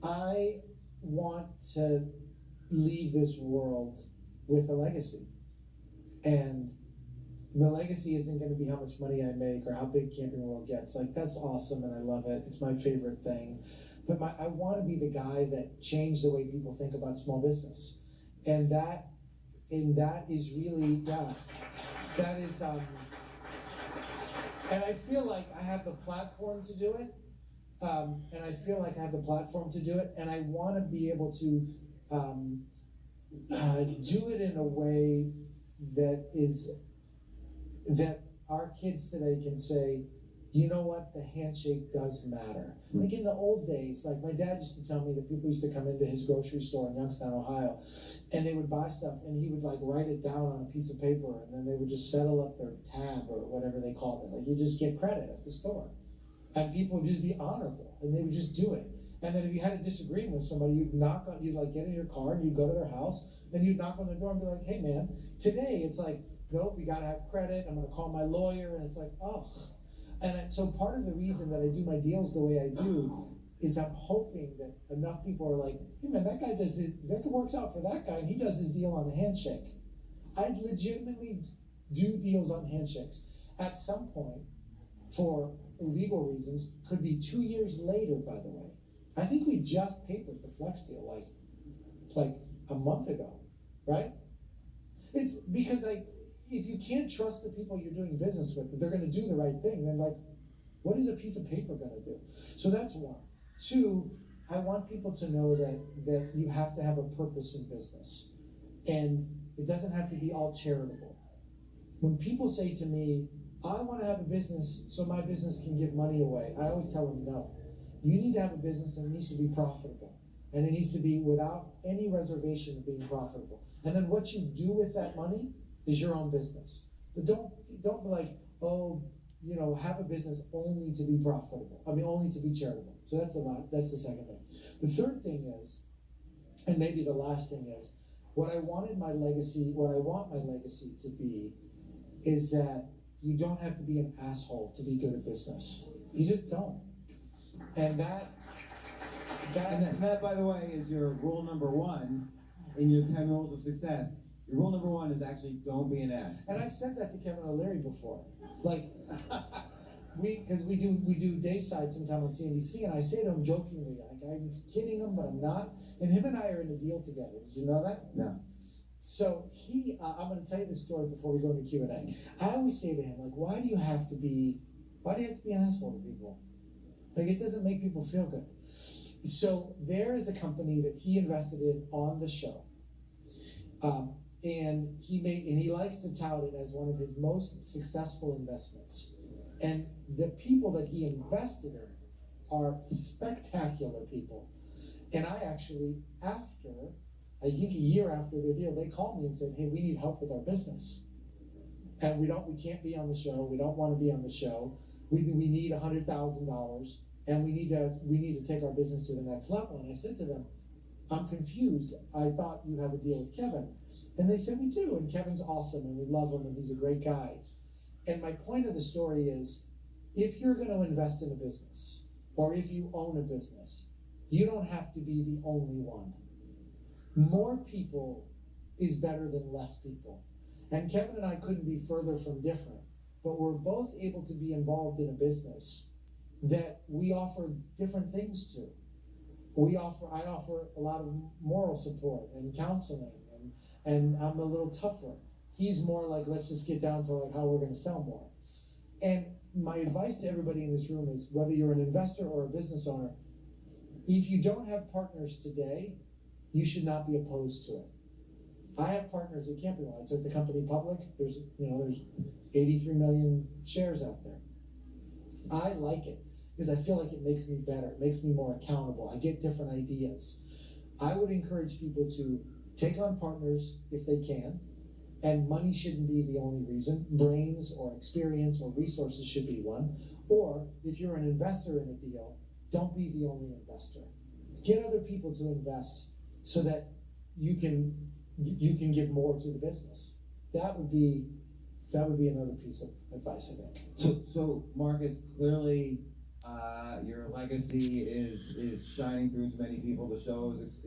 I want to leave this world with a legacy. And my legacy isn't going to be how much money I make or how big Camping World gets. Like, that's awesome and I love it. It's my favorite thing. But I want to be the guy that changed the way people think about small business. And that is really, yeah, that is, and I feel like I have the platform to do it. And I feel like I have the platform to do it. And I want to be able to do it in a way that our kids today can say, you know what, the handshake does matter. Like in the old days, like my dad used to tell me that people used to come into his grocery store in Youngstown, Ohio, and they would buy stuff and he would like write it down on a piece of paper and then they would just settle up their tab or whatever they called it. Like you just get credit at the store. And people would just be honorable and they would just do it. And then if you had a disagreement with somebody, you'd like get in your car and you'd go to their house and you'd knock on their door and be like, hey man, today it's like, nope, you gotta have credit, I'm gonna call my lawyer, and it's like, oh. And so part of the reason that I do my deals the way I do is I'm hoping that enough people are like, hey man, that works out for that guy and he does his deal on a handshake. I legitimately do deals on handshakes. At some point, for legal reasons, could be 2 years later, by the way. I think we just papered the Flex deal like a month ago, right? It's because if you can't trust the people you're doing business with, that they're going to do the right thing, then like, what is a piece of paper going to do? So that's one. Two, I want people to know that you have to have a purpose in business. And it doesn't have to be all charitable. When people say to me, I want to have a business so my business can give money away, I always tell them no. You need to have a business that needs to be profitable. And it needs to be without any reservation of being profitable. And then what you do with that money is your own business. But don't be like, oh, have a business only to be profitable. I mean, only to be charitable. So that's the second thing. The third thing is, and maybe the last thing is, what I want my legacy to be is that you don't have to be an asshole to be good at business. You just don't. And that, by the way, is your rule number one in your 10 rules of success. Your rule number one is actually don't be an ass. And I've said that to Kevin O'Leary before. Like, because we do Dayside sometime on CNBC, and I say to him jokingly, like I'm kidding him, but I'm not. And him and I are in a deal together. Did you know that? No. So I'm going to tell you this story before we go into Q&A. I always say to him, like, why do you have to be an asshole to people? Like, it doesn't make people feel good. So there is a company that he invested in on the show. And he likes to tout it as one of his most successful investments. And the people that he invested in are spectacular people. And I actually, I think a year after their deal, they called me and said, hey, we need help with our business. And we can't be on the show. We don't want to be on the show. We need $100,000 and we need to take our business to the next level. And I said to them, I'm confused. I thought you have a deal with Kevin. And they said, we do. And Kevin's awesome and we love him and he's a great guy. And my point of the story is, if you're going to invest in a business or if you own a business, you don't have to be the only one. More people is better than less people. And Kevin and I couldn't be further from different, but we're both able to be involved in a business that we offer different things to. I offer a lot of moral support and counseling, and I'm a little tougher. He's more like, let's just get down to like how we're going to sell more. And my advice to everybody in this room is, whether you're an investor or a business owner, if you don't have partners today, you should not be opposed to it. I have partners at Camping World. I took the company public. There's 83 million shares out there. I like it because I feel like it makes me better. It makes me more accountable. I get different ideas. I would encourage people to take on partners if they can, and money shouldn't be the only reason. Brains or experience or resources should be one. Or if you're an investor in a deal, don't be the only investor. Get other people to invest so that you can give more to the business. That would be another piece of advice, I think. So Marcus, clearly Your legacy is shining through to many people. The show is